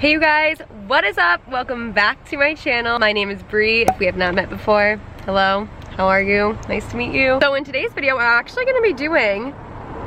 Hey you guys, what is up? Welcome back to my channel. My name is Bree. If we have not met before, hello, how are you? Nice to meet you. So in today's video, I'm actually gonna be doing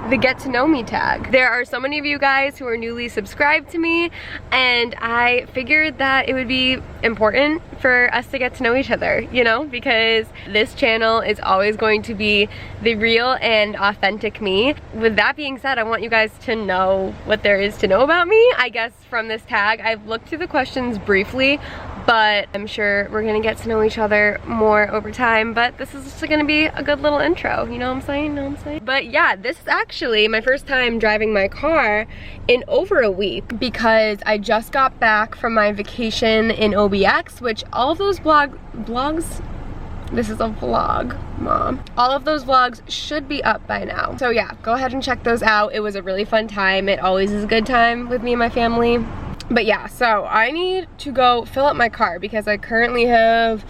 the get to know me tag. There are so many of you guys who are newly subscribed to me, and I figured that it would be important for us to get to know each other, you know, because this channel is always going to be the real and authentic me. With that being said, I want you guys to know what there is to know about me. I guess from this tag, I've looked through the questions briefly, but I'm sure we're gonna get to know each other more over time. But this is just gonna be a good little intro, you know what I'm saying? Know what I'm saying? But yeah, this is actually my first time driving my car in over a week because I just got back from my vacation in OBX, which all of those vlogs, this is a vlog, Mom. All of those vlogs should be up by now. So yeah, go ahead and check those out. It was a really fun time. It always is a good time with me and my family. But yeah, so I need to go fill up my car because I currently have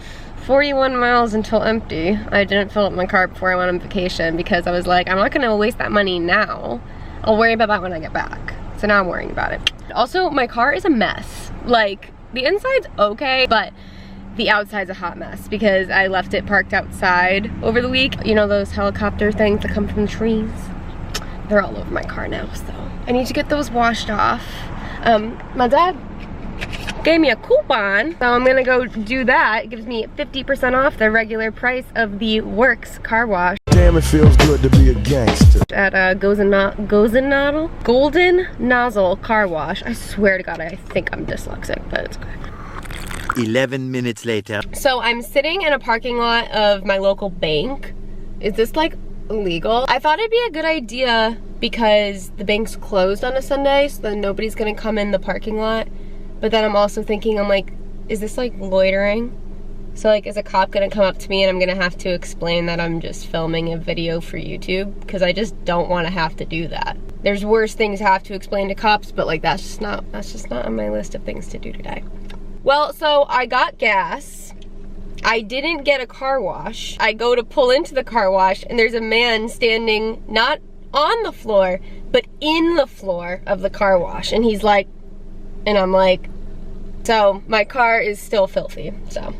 41 miles until empty. I didn't fill up my car before I went on vacation because I was like, I'm not gonna waste that money now. I'll worry about that when I get back. So now I'm worrying about it. Also, my car is a mess. Like, the inside's okay, but the outside's a hot mess because I left it parked outside over the week. You know those helicopter things that come from the trees? They're all over my car now, so I need to get those washed off. My dad gave me a coupon, so I'm gonna go do that. It gives me 50% off the regular price of the Works car wash. Damn, it feels good to be a gangster. At Golden Nozzle car wash. I swear to God, I think I'm dyslexic, but it's good. 11 minutes later. So I'm sitting in a parking lot of my local bank. Is this like illegal? I thought it'd be a good idea because the bank's closed on a Sunday, so then nobody's gonna come in the parking lot. But then I'm also thinking, I'm like, is this like loitering? So like, is a cop gonna come up to me and I'm gonna have to explain that I'm just filming a video for YouTube? Because I just don't wanna have to do that. There's worse things I have to explain to cops, but like that's just not on my list of things to do today. Well, so I got gas. I didn't get a car wash. I go to pull into the car wash and there's a man standing not on the floor, but in the floor of the car wash. And he's like, and I'm like, so my car is still filthy, so.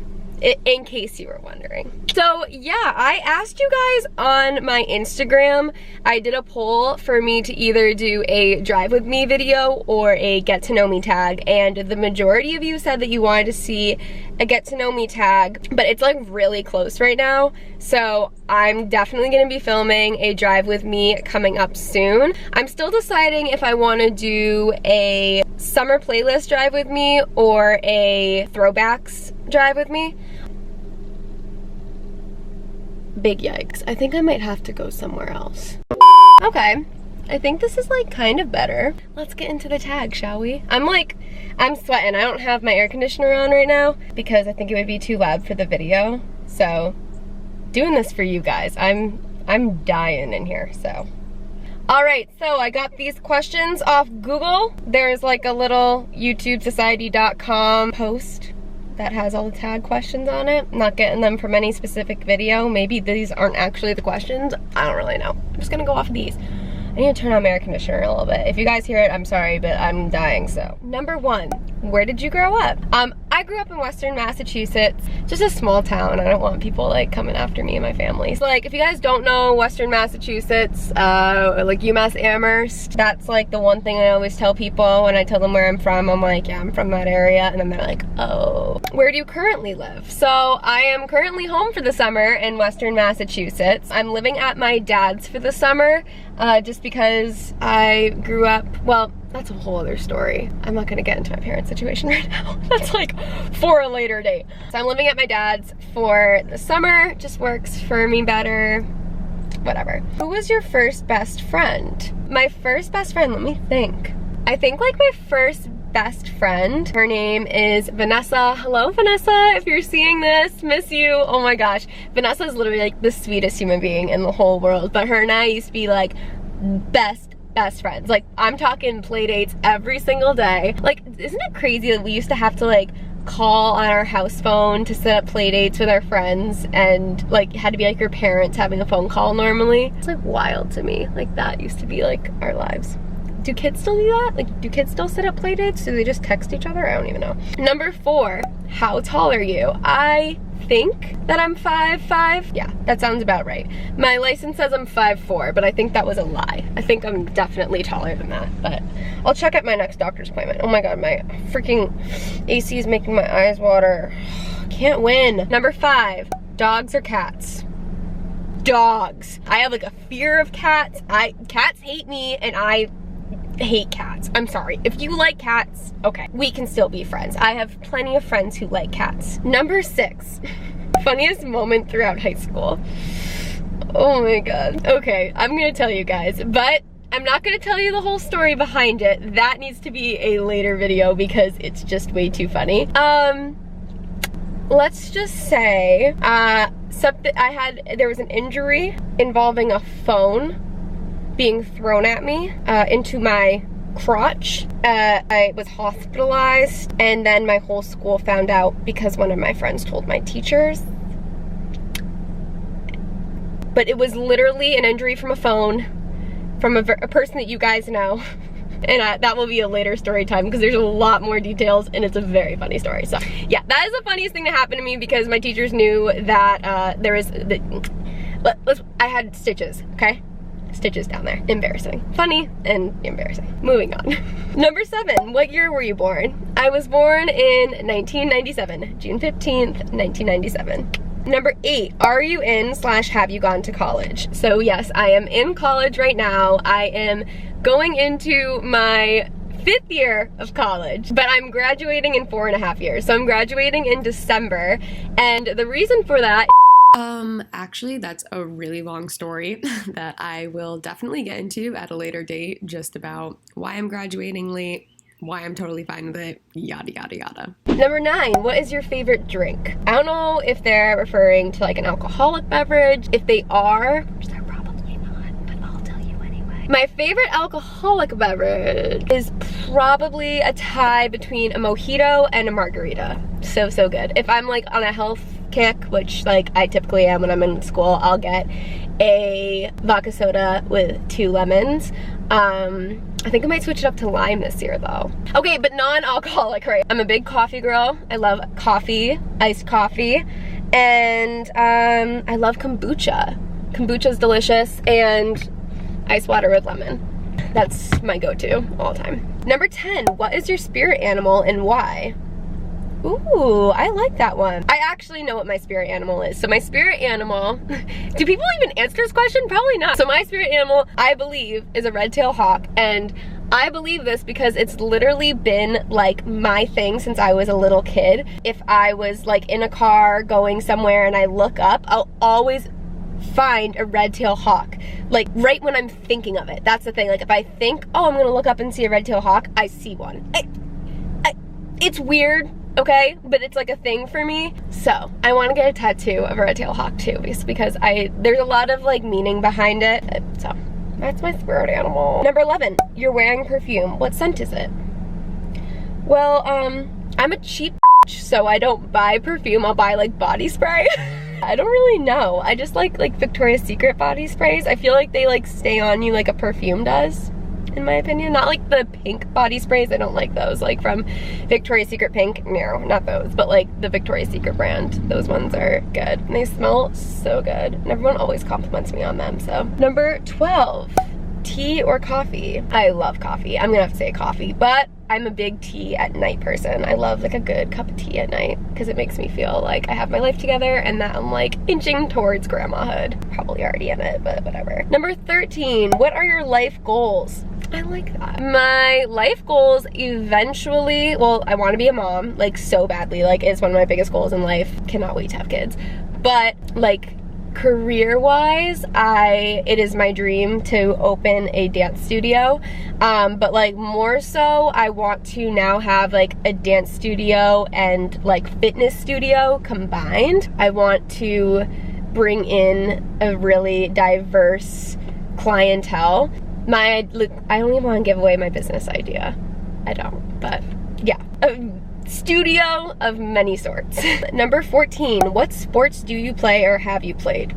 In case you were wondering. So yeah, I asked you guys on my Instagram, I did a poll for me to either do a drive with me video or a get to know me tag, and the majority of you said that you wanted to see a get to know me tag, but it's like really close right now, so I'm definitely gonna be filming a drive with me coming up soon. I'm still deciding if I wanna do a summer playlist drive with me or a throwbacks drive with me. Big yikes. I think I might have to go somewhere else. Okay, I think this is like kind of better. Let's get into the tag, shall we? I'm sweating. I don't have my air conditioner on right now because I think it would be too loud for the video. So, doing this for you guys. I'm dying in here, so. Alright, so I got these questions off Google. There's like a little YouTubesociety.com post that has all the tag questions on it. I'm not getting them from any specific video. Maybe these aren't actually the questions. I don't really know. I'm just gonna go off of these. I need to turn on my air conditioner a little bit. If you guys hear it, I'm sorry, but I'm dying, so. Number 1, where did you grow up? I grew up in Western Massachusetts, just a small town. I don't want people like coming after me and my family. So like, if you guys don't know Western Massachusetts, like UMass Amherst, that's like the one thing I always tell people when I tell them where I'm from. I'm like, yeah, I'm from that area, and then they're like, oh. Where do you currently live? So I am currently home for the summer in Western Massachusetts. I'm living at my dad's for the summer, just because I grew up, well, that's a whole other story. I'm not gonna get into my parents' situation right now. That's like for a later date. So I'm living at my dad's for the summer, just works for me better, whatever. Who was your first best friend? My first best friend, let me think. I think like my first best friend, her name is Vanessa. Hello, Vanessa, if you're seeing this, miss you. Oh my gosh. Vanessa is literally like the sweetest human being in the whole world, but her and I used to be like best friends. Like, I'm talking play dates every single day. Like, isn't it crazy that we used to have to like call on our house phone to set up play dates with our friends, and like it had to be like your parents having a phone call normally? It's like wild to me. Like, that used to be like our lives. Do kids still do that? Like, do kids still set up play dates? Do they just text each other? I don't even know. Number 4, how tall are you? I think that I'm 5'5". Yeah, that sounds about right. My license says I'm 5'4", but I think that was a lie. I think I'm definitely taller than that, but I'll check at my next doctor's appointment. Oh my God, my freaking AC is making my eyes water. Can't win. Number 5, dogs or cats? Dogs. I have like a fear of cats. Cats hate me and I hate cats. I'm sorry. If you like cats, okay, we can still be friends. I have plenty of friends who like cats. Number 6, funniest moment throughout high school. Oh my God. Okay, I'm gonna tell you guys, but I'm not gonna tell you the whole story behind it. That needs to be a later video because it's just way too funny. Let's just say, there was an injury involving a phone being thrown at me into my crotch. I was hospitalized, and then my whole school found out because one of my friends told my teachers. But it was literally an injury from a phone, from a person that you guys know. And that will be a later story time because there's a lot more details and it's a very funny story. So yeah, that is the funniest thing to happen to me because my teachers knew that I had stitches, okay? Stitches down there. Embarrassing. Funny and embarrassing. Moving on. Number 7, what year were you born? I was born in 1997, June 15th, 1997. Number 8, are you in/have you gone to college? So yes, I am in college right now. I am going into my 5th year of college, but I'm graduating in 4.5 years. So I'm graduating in December, and the reason for that actually, that's a really long story that I will definitely get into at a later date, just about why I'm graduating late, why I'm totally fine with it, yada yada yada. Number 9, what is your favorite drink? I don't know if they're referring to like an alcoholic beverage. If they are, which they're probably not, but I'll tell you anyway. My favorite alcoholic beverage is probably a tie between a mojito and a margarita. So good. If I'm like on a health kick, which like I typically am when I'm in school, I'll get a vodka soda with 2 lemons. I think I might switch it up to lime this year though. Okay, but non-alcoholic, right? I'm a big coffee girl. I love coffee, iced coffee, and I love kombucha. Kombucha's delicious, and ice water with lemon. That's my go-to all the time. Number 10, what is your spirit animal and why? Ooh, I like that one. I actually know what my spirit animal is. So my spirit animal, do people even answer this question? Probably not. So my spirit animal, I believe, is a red-tailed hawk. And I believe this because it's literally been like my thing since I was a little kid. If I was like in a car going somewhere and I look up, I'll always find a red-tailed hawk. Like right when I'm thinking of it. That's the thing. Like if I think, oh, I'm gonna look up and see a red-tailed hawk, I see one. It's weird. Okay, but it's like a thing for me. So I want to get a tattoo of a red-tailed hawk too, because there's a lot of like meaning behind it. So that's my spirit animal. Number 11, you're wearing perfume. What scent is it? Well, I'm a cheap bitch, so I don't buy perfume. I'll buy like body spray. I don't really know. I just like Victoria's Secret body sprays. I feel like they like stay on you like a perfume does, in my opinion. Not like the pink body sprays. I don't like those, like from Victoria's Secret Pink. No, not those, but like the Victoria's Secret brand. Those ones are good and they smell so good, and everyone always compliments me on them. So number 12, tea or coffee? I love coffee. I'm gonna have to say coffee, but I'm a big tea at night person. I love like a good cup of tea at night because it makes me feel like I have my life together and that I'm like inching towards grandmahood. Probably already in it, but whatever. Number 13, what are your life goals? I like that. My life goals eventually, well, I want to be a mom, like so badly. Like it's one of my biggest goals in life. Cannot wait to have kids. But like career-wise, it is my dream to open a dance studio. But like more so, I want to now have like a dance studio and like fitness studio combined. I want to bring in a really diverse clientele. I don't even want to give away my business idea. I don't, but yeah. A studio of many sorts. Number 14, what sports do you play or have you played?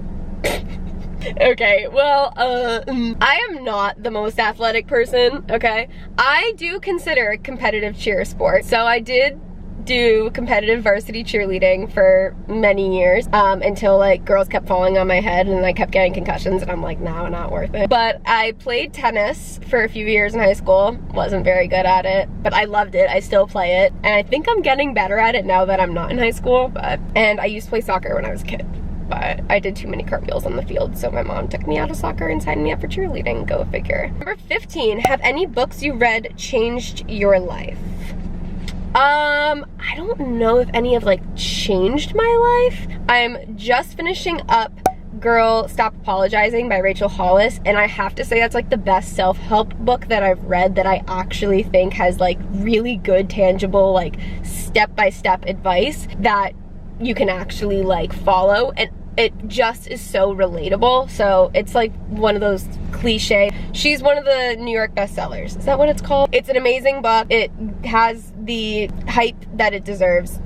Okay, well, I am not the most athletic person, okay? I do consider competitive cheer a sport. So I did do competitive varsity cheerleading for many years until like girls kept falling on my head and I kept getting concussions and I'm like, no, not worth it. But I played tennis for a few years in high school. Wasn't very good at it, but I loved it. I still play it. And I think I'm getting better at it now that I'm not in high school. And I used to play soccer when I was a kid. But I did too many cartwheels on the field, so my mom took me out of soccer and signed me up for cheerleading. Go figure. Number 15, have any books you read changed your life? I don't know if any have like changed my life. I'm just finishing up Girl Stop Apologizing by Rachel Hollis, and I have to say that's like the best self-help book that I've read that I actually think has like really good, tangible, like step-by-step advice that you can actually like follow, and it just is so relatable. So it's like one of those cliche. She's one of the New York bestsellers. Is that what it's called? It's an amazing book. It has the hype that it deserves.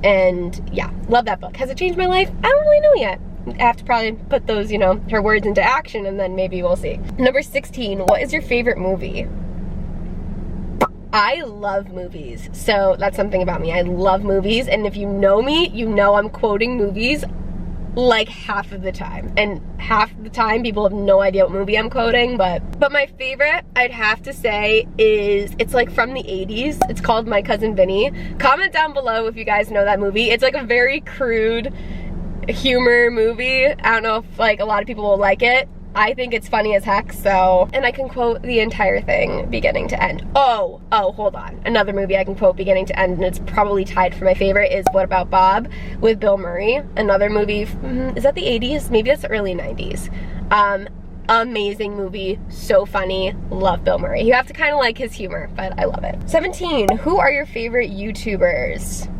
And yeah, love that book. Has it changed my life? I don't really know yet. I have to probably put those, you know, her words into action and then maybe we'll see. Number 16, what is your favorite movie? I love movies. So that's something about me. I love movies. And if you know me, you know I'm quoting movies like half of the time, and half the time people have no idea what movie I'm quoting, but my favorite I'd have to say is, it's like from the 80s. It's called My Cousin Vinny. Comment down below if you guys know that movie. It's like a very crude humor movie. I don't know if like a lot of people will like it. I think it's funny as heck, so, and I can quote the entire thing beginning to end. Oh, hold on. Another movie I can quote beginning to end, and it's probably tied for my favorite, is What About Bob with Bill Murray. Another movie, is that the 80s? Maybe that's the early 90s. Amazing movie, so funny, love Bill Murray. You have to kind of like his humor, but I love it. 17, who are your favorite YouTubers?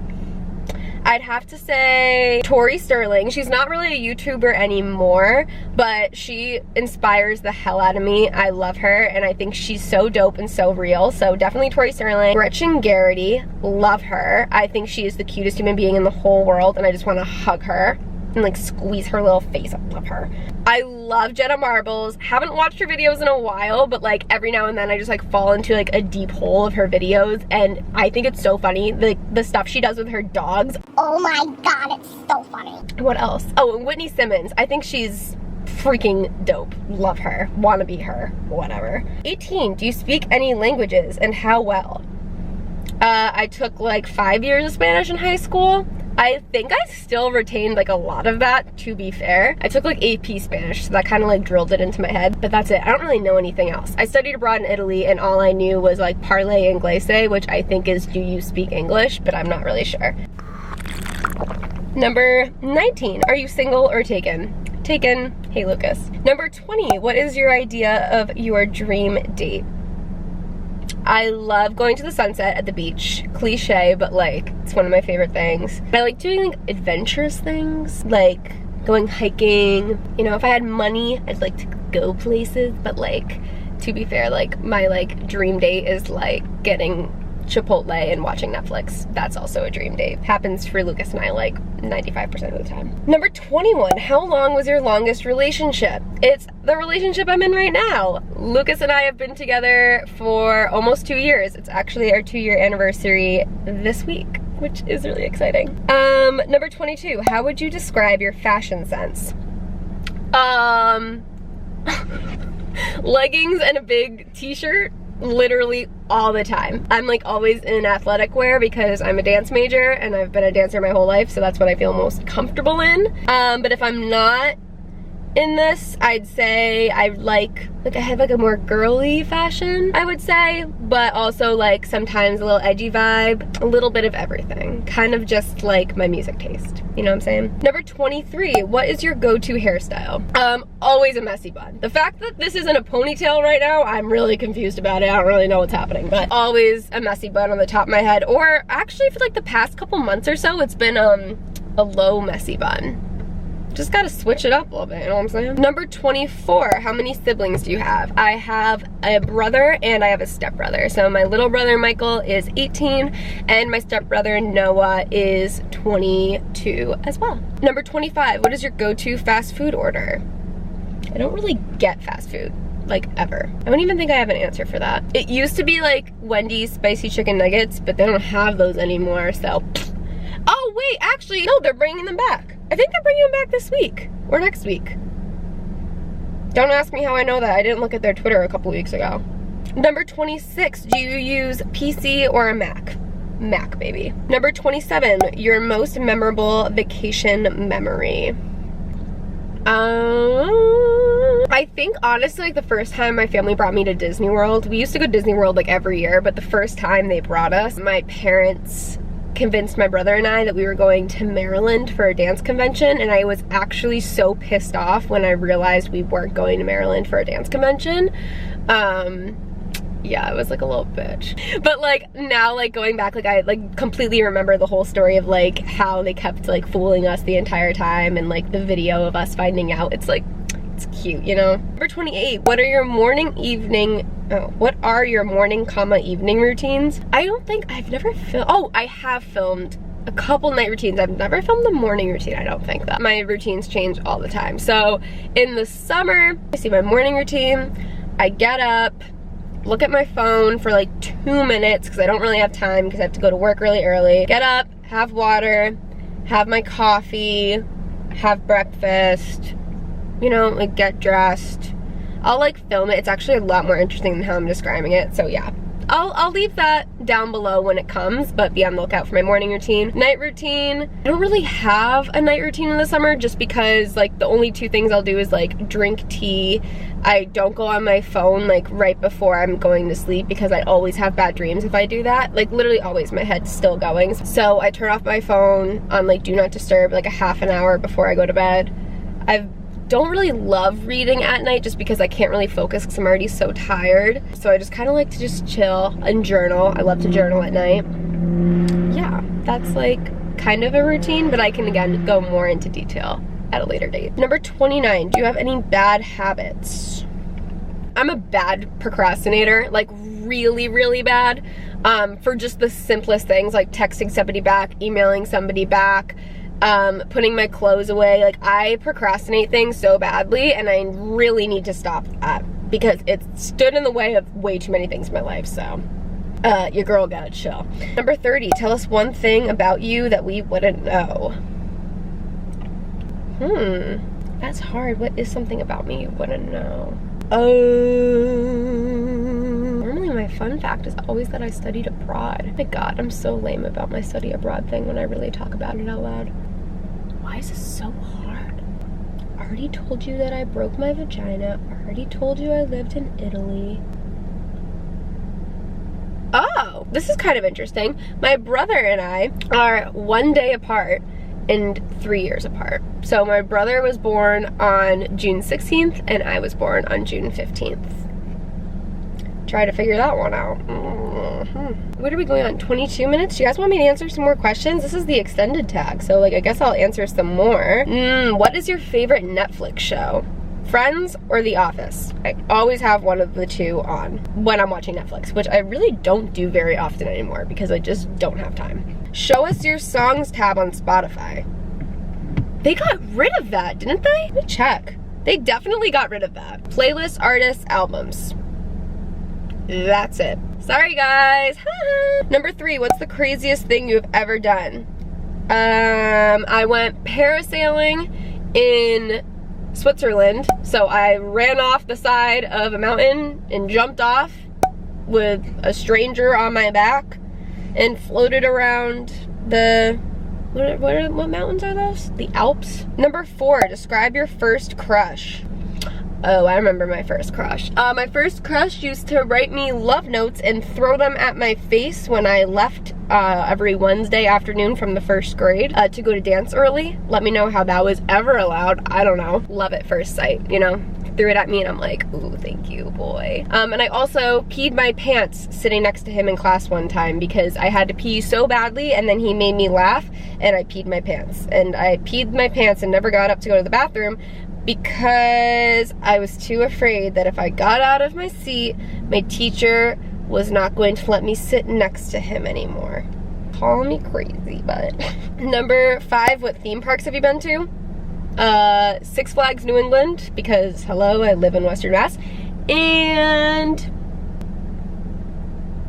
I'd have to say Tori Sterling. She's not really a YouTuber anymore, but she inspires the hell out of me. I love her, and I think she's so dope and so real. So definitely Tori Sterling. Gretchen Garrity, love her. I think she is the cutest human being in the whole world, and I just want to hug her and like squeeze her little face. I love her. I love Jenna Marbles. Haven't watched her videos in a while, but like every now and then I just like fall into like a deep hole of her videos, and I think it's so funny. The stuff she does with her dogs. Oh my god, it's so funny. What else? Oh, and Whitney Simmons. I think she's freaking dope. Love her. Wanna be her. Whatever. 18, do you speak any languages, and how well? I took like 5 years of Spanish in high school. I think I still retained like a lot of that, to be fair. I took like AP Spanish, so that kind of like drilled it into my head, but that's it. I don't really know anything else. I studied abroad in Italy, and all I knew was like parle inglese, which I think is do you speak English, but I'm not really sure. Number 19, are you single or taken? Taken. Hey Lucas. Number 20, what is your idea of your dream date? I love going to the sunset at the beach. Cliche, but like, it's one of my favorite things. I like doing like adventurous things, like going hiking. You know, if I had money, I'd like to go places, but like, to be fair, like my like dream date is like getting Chipotle and watching Netflix. That's also a dream date. Happens for Lucas and I like 95% of the time. Number 21, how long was your longest relationship? It's the relationship I'm in right now. Lucas and I have been together for almost 2 years. It's actually our 2-year anniversary this week, which is really exciting. Number 22, how would you describe your fashion sense? Leggings and a big t-shirt. Literally all the time. I'm like always in athletic wear because I'm a dance major and I've been a dancer my whole life, so that's what I feel most comfortable in. But if I'm not in this, I'd say I have like a more girly fashion, I would say, but also like sometimes a little edgy vibe, a little bit of everything. Kind of just like my music taste, you know what I'm saying? Number 23, what is your go-to hairstyle? Always a messy bun. The fact that this isn't a ponytail right now, I'm really confused about it. I don't really know what's happening, but always a messy bun on the top of my head, or actually for like the past couple months or so, it's been a low messy bun. Just gotta switch it up a little bit, you know what I'm saying? Number 24, how many siblings do you have? I have a brother and I have a stepbrother. So my little brother Michael is 18 and my stepbrother Noah is 22 as well. Number 25, what is your go-to fast food order? I don't really get fast food, like, ever. I don't even think I have an answer for that. It used to be like Wendy's spicy chicken nuggets, but they don't have those anymore, so. Oh wait, actually, no, they're bringing them back. I think they're bringing them back this week or next week. Don't ask me how I know that. I didn't look at their Twitter a couple weeks ago. Number 26, do you use PC or a Mac? Mac, baby. Number 27, your most memorable vacation memory. I think honestly, like the first time my family brought me to Disney World, we used to go to Disney World like every year, but the first time they brought us, my parents convinced my brother and I that we were going to Maryland for a dance convention, and I was actually so pissed off when I realized we weren't going to Maryland for a dance convention. Yeah, I was like a little bitch. But like now, like going back, like I like completely remember the whole story of like how they kept like fooling us the entire time, and like the video of us finding out. It's like, it's cute, you know? Number 28, what are your morning, evening, comma, evening routines? I don't think, I've never filmed, oh, I have filmed a couple night routines. I've never filmed the morning routine, I don't think. That my routines change all the time. So in the summer, I see my morning routine, I get up, look at my phone for like 2 minutes because I don't really have time because I have to go to work really early. Get up, have water, have my coffee, have breakfast, you know, like get dressed. I'll like film it. It's actually a lot more interesting than how I'm describing it. So yeah, I'll leave that down below when it comes, but be on the lookout for my morning routine. Night routine, I don't really have a night routine in the summer just because like the only two things I'll do is like drink tea. I don't go on my phone like right before I'm going to sleep because I always have bad dreams if I do that. Like literally always, my head's still going. So I turn off my phone on like do not disturb like a half an hour before I go to bed. I don't really love reading at night just because I can't really focus because I'm already so tired. So I just kind of like to just chill and journal. I love to journal at night. Yeah, that's like kind of a routine, but I can again go more into detail at a later date. Number 29, do you have any bad habits? I'm a bad procrastinator, like really, really bad, for just the simplest things like texting somebody back, emailing somebody back, putting my clothes away. Like I procrastinate things so badly and I really need to stop that because it stood in the way of way too many things in my life, so your girl gotta chill. Number 30, tell us one thing about you that we wouldn't know. That's hard. What is something about me you wouldn't know? Normally my fun fact is always that I studied abroad. Oh my god, I'm so lame about my study abroad thing when I really talk about it out loud. Why is this so hard? I already told you that I broke my vagina. I already told you I lived in Italy. Oh, this is kind of interesting. My brother and I are 1 day apart and 3 years apart. So my brother was born on June 16th and I was born on June 15th. Try to figure that one out. What are we going on? 22 minutes? Do you guys want me to answer some more questions? This is the extended tag, so like I guess I'll answer some more. What is your favorite Netflix show? Friends or The Office? I always have one of the two on when I'm watching Netflix, which I really don't do very often anymore because I just don't have time. Show us your songs tab on Spotify. They got rid of that, didn't they? Let me check. They definitely got rid of that. Playlists, artists, albums. That's it. Sorry guys. Number 3, what's the craziest thing you have ever done? I went parasailing in Switzerland. So I ran off the side of a mountain and jumped off with a stranger on my back and floated around the, what mountains are those? The Alps. Number 4, describe your first crush. Oh, I remember my first crush. My first crush used to write me love notes and throw them at my face when I left every Wednesday afternoon from the first grade to go to dance early. Let me know how that was ever allowed. I don't know. Love at first sight, you know? Threw it at me and I'm like, ooh, thank you, boy. And I also peed my pants sitting next to him in class one time because I had to pee so badly and then he made me laugh and I peed my pants. And I peed my pants and never got up to go to the bathroom because I was too afraid that if I got out of my seat, my teacher was not going to let me sit next to him anymore. Call me crazy, but. Number 5, what theme parks have you been to? Six Flags New England, because hello, I live in Western Mass. And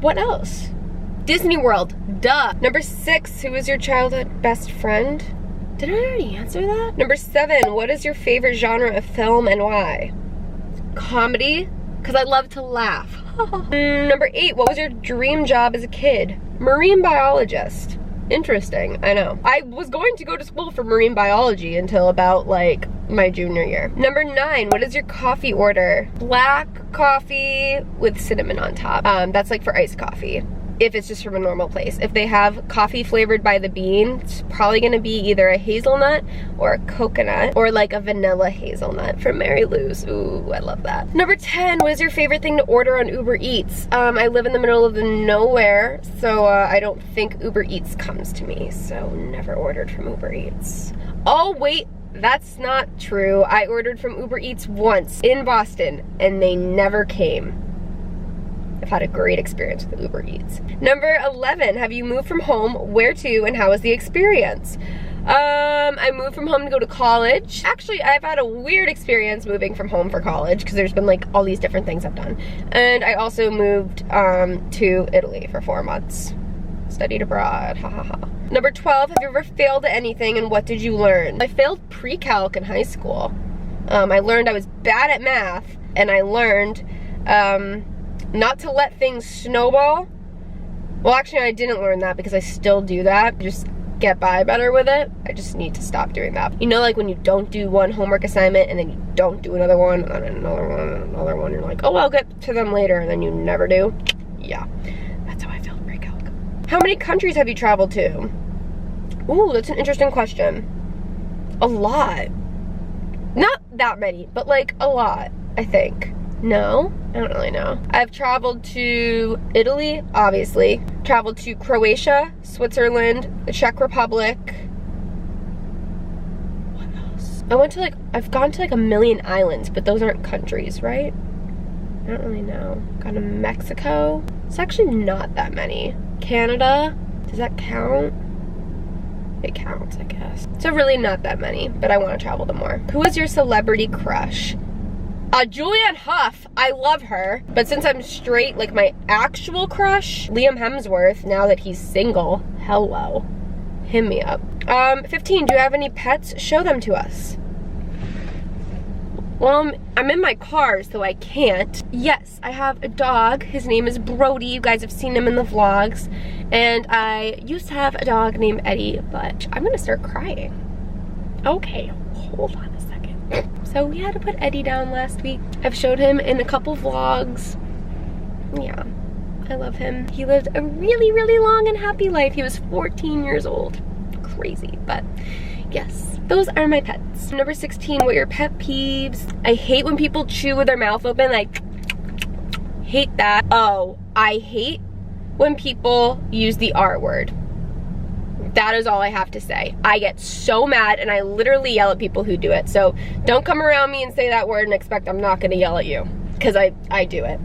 what else? Disney World, duh. Number 6, who is your childhood best friend? Did I already answer that? Number 7, what is your favorite genre of film and why? Comedy, because I love to laugh. Number 8, what was your dream job as a kid? Marine biologist. Interesting, I know. I was going to go to school for marine biology until about like my junior year. Number 9, what is your coffee order? Black coffee with cinnamon on top. That's like for iced coffee, if it's just from a normal place. If they have coffee flavored by the bean, it's probably gonna be either a hazelnut or a coconut, or like a vanilla hazelnut from Mary Lou's. Ooh, I love that. Number 10, what is your favorite thing to order on Uber Eats? I live in the middle of the nowhere, so I don't think Uber Eats comes to me, so never ordered from Uber Eats. Oh wait, that's not true. I ordered from Uber Eats once in Boston and they never came. I've had a great experience with Uber Eats. Number 11, have you moved from home? Where to and how was the experience? I moved from home to go to college. Actually, I've had a weird experience moving from home for college because there's been like all these different things I've done. And I also moved to Italy for 4 months. Studied abroad, ha ha ha. Number 12, have you ever failed at anything and what did you learn? I failed pre-calc in high school. I learned I was bad at math, and I learned not to let things snowball. Well, actually, I didn't learn that because I still do that. Just get by better with it. I just need to stop doing that. You know, like when you don't do one homework assignment and then you don't do another one, and then another one, and another one, you're like, oh, I'll get to them later, and then you never do. Yeah, that's how I failed pre-calc. How many countries have you traveled to? Ooh, that's an interesting question. A lot. Not that many, but like a lot, I think. No, I don't really know. I've traveled to Italy, obviously. Traveled to Croatia, Switzerland, the Czech Republic. What else? I've gone to like a million islands, but those aren't countries, right? I don't really know. Gone to Mexico. It's actually not that many. Canada, does that count? It counts, I guess. So really not that many, but I want to travel them more. Who is your celebrity crush? Julianne Hough, I love her. But since I'm straight, like my actual crush, Liam Hemsworth, now that he's single, hello, hit me up. 15, do you have any pets? Show them to us. Well, I'm in my car, so I can't. Yes, I have a dog. His name is Brody. You guys have seen him in the vlogs. And I used to have a dog named Eddie, but I'm gonna start crying. Okay, hold on a second. So we had to put Eddie down last week. I've showed him in a couple vlogs. Yeah, I love him. He lived a really, really long and happy life. He was 14 years old. Crazy, but yes, those are my pets. Number 16, what are your pet peeves? I hate when people chew with their mouth open, like, hate that. Oh, I hate when people use the R word. That is all I have to say. I get so mad and I literally yell at people who do it. So don't come around me and say that word and expect I'm not gonna yell at you, because I do it.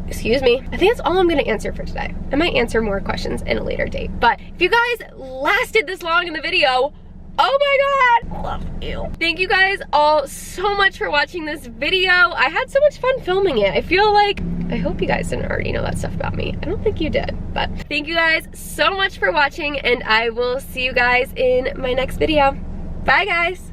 Excuse me. I think that's all I'm gonna answer for today. I might answer more questions in a later date. But if you guys lasted this long in the video, oh my God, love you. Thank you guys all so much for watching this video. I had so much fun filming it. I hope you guys didn't already know that stuff about me. I don't think you did, but thank you guys so much for watching, and I will see you guys in my next video. Bye guys.